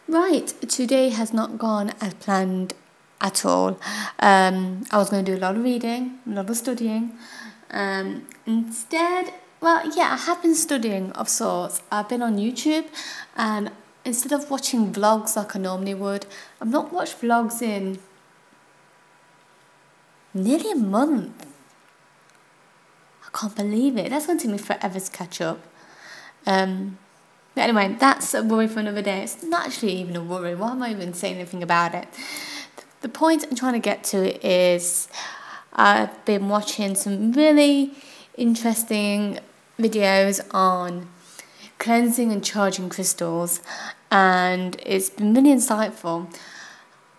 Right, today has not gone as planned at all. I was going to do a lot of reading, a lot of studying. Instead, well, yeah, I have been studying of sorts. I've been on YouTube, and instead of watching vlogs like I normally would, I've not watched vlogs in nearly a month. I can't believe it. That's going to take me forever to catch up. But anyway, that's a worry for another day. It's not actually even a worry. Why am I even saying anything about it? The point I'm trying to get to is I've been watching some really interesting videos on cleansing and charging crystals, and it's been really insightful.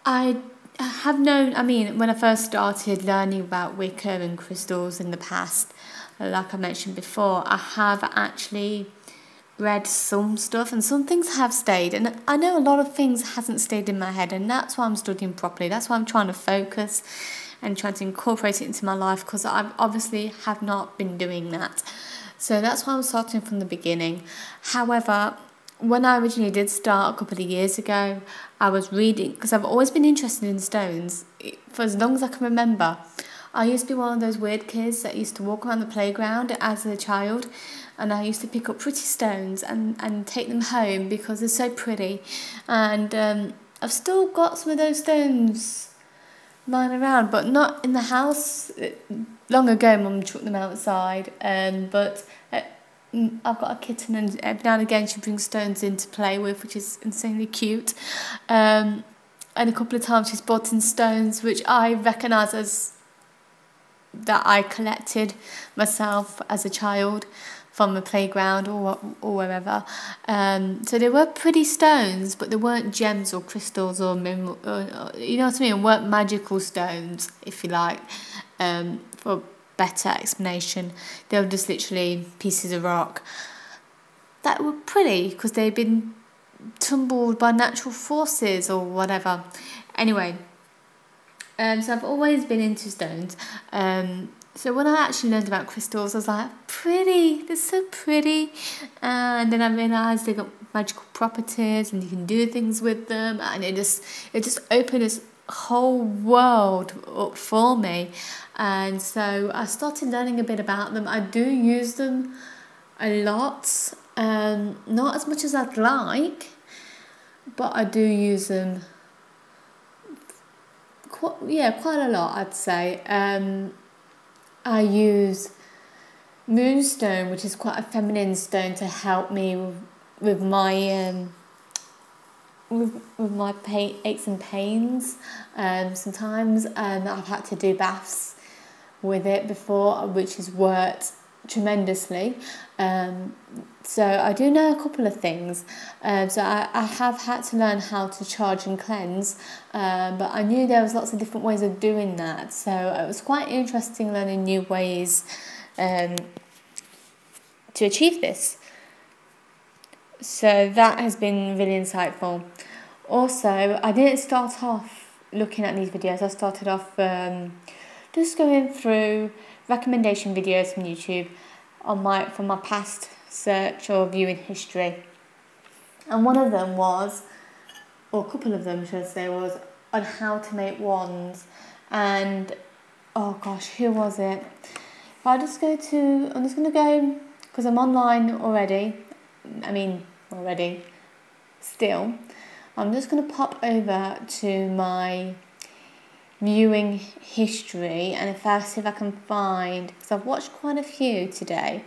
I have known, when I first started learning about Wicca and crystals in the past, like I mentioned before, I have actually read some stuff, and some things have stayed, and I know a lot of things hasn't stayed in my head, and that's why I'm studying properly. That's why I'm trying to focus and trying to incorporate it into my life, because I obviously have not been doing that. So that's why I'm starting from the beginning. However, when I originally did start a couple of years ago, I was reading, because I've always been interested in stones for as long as I can remember. I used to be one of those weird kids that used to walk around the playground as a child, and I used to pick up pretty stones and take them home because they're so pretty. And I've still got some of those stones lying around, but not in the house. Long ago, Mum took them outside, but I've got a kitten, and every now and again she brings stones in to play with, which is insanely cute. And a couple of times she's brought in stones which I recognise as that I collected myself as a child from the playground or wherever. So they were pretty stones, but they weren't gems or crystals or you know what I mean? Weren't magical stones, if you like, for better explanation. They were just literally pieces of rock that were pretty because they'd been tumbled by natural forces or whatever. Anyway, so I've always been into stones. So when I actually learned about crystals, I was like, pretty, they're so pretty. And then I realised they got magical properties and you can do things with them. And it just opened this whole world up for me. And so I started learning a bit about them. I do use them a lot. Not as much as I'd like, but I do use them quite a lot, I'd say. I use moonstone, which is quite a feminine stone, to help me with my with my aches and pains. Sometimes I've had to do baths with it before, which has worked tremendously. So I do know a couple of things. So I have had to learn how to charge and cleanse, but I knew there was lots of different ways of doing that. So it was quite interesting learning new ways to achieve this. So that has been really insightful. Also, I didn't start off looking at these videos. I started off just going through recommendation videos from YouTube from my past search or viewing history, and one of them was, or a couple of them should I say, was on how to make wands. And oh gosh, who was it? If I just go to, I'm just going to go, because I'm online already, still, I'm just going to pop over to my viewing history, and if I see if I can find, because I've watched quite a few today.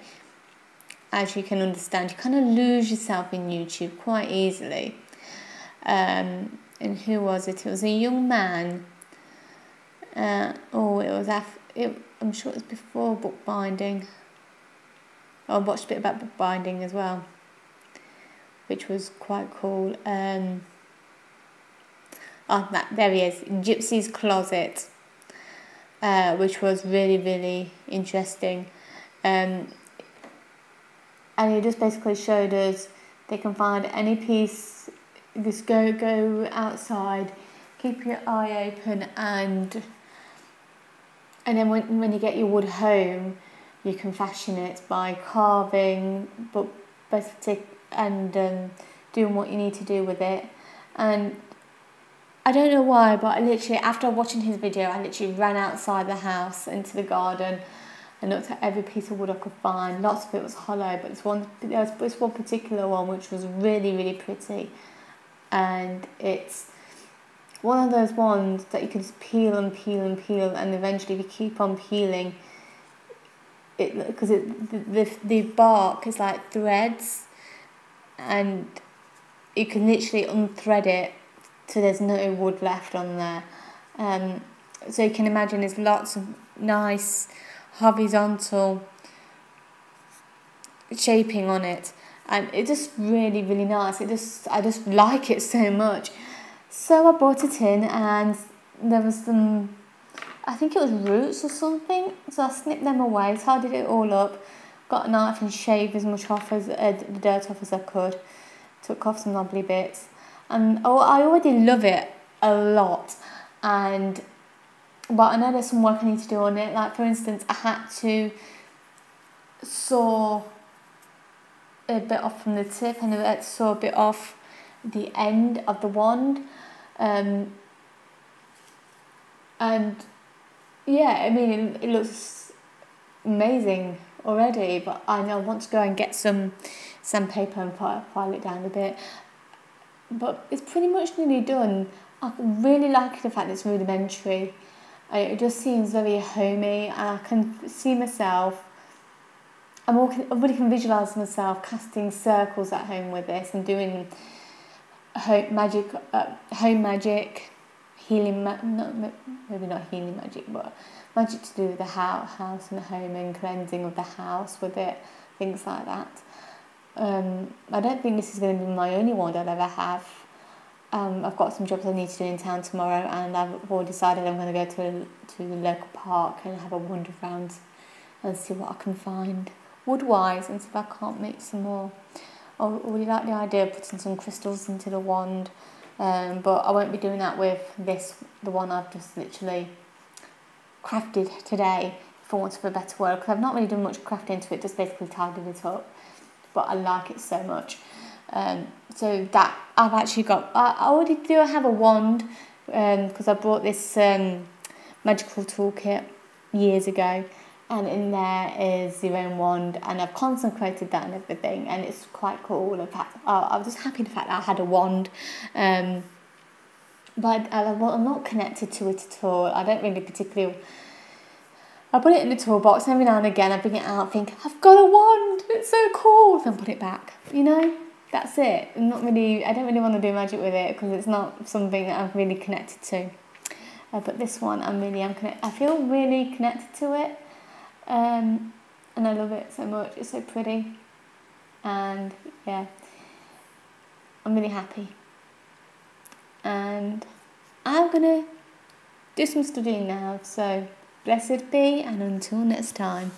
As you can understand, you kind of lose yourself in YouTube quite easily. And who was it? It was a young man. I'm sure it was before bookbinding. I watched a bit about bookbinding as well, which was quite cool. There he is, Gypsy's Closet, which was really, really interesting. And he just basically showed us they can find any piece, just go outside, keep your eye open, and then when you get your wood home, you can fashion it by carving, but basically, and doing what you need to do with it. And I don't know why, but I literally, after watching his video, I literally ran outside the house into the garden and looked at every piece of wood I could find. Lots of it was hollow, but there was this one particular one which was really, really pretty. And it's one of those ones that you can just peel and peel and peel, and eventually if you keep on peeling, because the bark is like threads, and you can literally unthread it so there's no wood left on there. So you can imagine there's lots of nice horizontal shaping on it, and it's just really, really nice. I just like it so much. So I brought it in, and there was some, I think it was roots or something, so I snipped them away, tidied it all up, got a knife and shaved as much off as the dirt off as I could, took off some knobbly bits, and I already love it a lot, but I know there's some work I need to do on it. Like for instance, I had to saw a bit off from the tip, and I had to saw a bit off the end of the wand, and yeah, I mean it looks amazing already, but I know I want to go and get some sandpaper and file it down a bit. But it's pretty much nearly done. I really like the fact that it's rudimentary. It just seems very homey, and I can see myself, I really can visualise myself casting circles at home with this and doing home magic, healing, maybe not healing magic, but magic to do with the house and the home and cleansing of the house with it, things like that. I don't think this is going to be my only wand I'll ever have. I've got some jobs I need to do in town tomorrow, and I've already decided I'm going to go to the local park and have a wander around and see what I can find wood-wise, and see if I can't make some more. I really like the idea of putting some crystals into the wand, but I won't be doing that with the one I've just literally crafted today, for want of a better word, because I've not really done much crafting to it, just basically tidied it up, but I like it so much. So that I've actually got, I already do have a wand, because I bought this magical toolkit years ago, and in there is your own wand, and I've consecrated that and everything, and it's quite cool. In fact, I was just happy the fact that I had a wand, but I'm not connected to it at all. I don't really particularly, I put it in the toolbox, and every now and again I bring it out, think, I've got a wand, it's so cool, then put it back, you know, that's it. I don't really want to do magic with it, because it's not something that I'm really connected to. But this one, I feel really connected to it, and I love it so much. It's so pretty, and yeah, I'm really happy. And I'm gonna do some studying now, so blessed be, and until next time.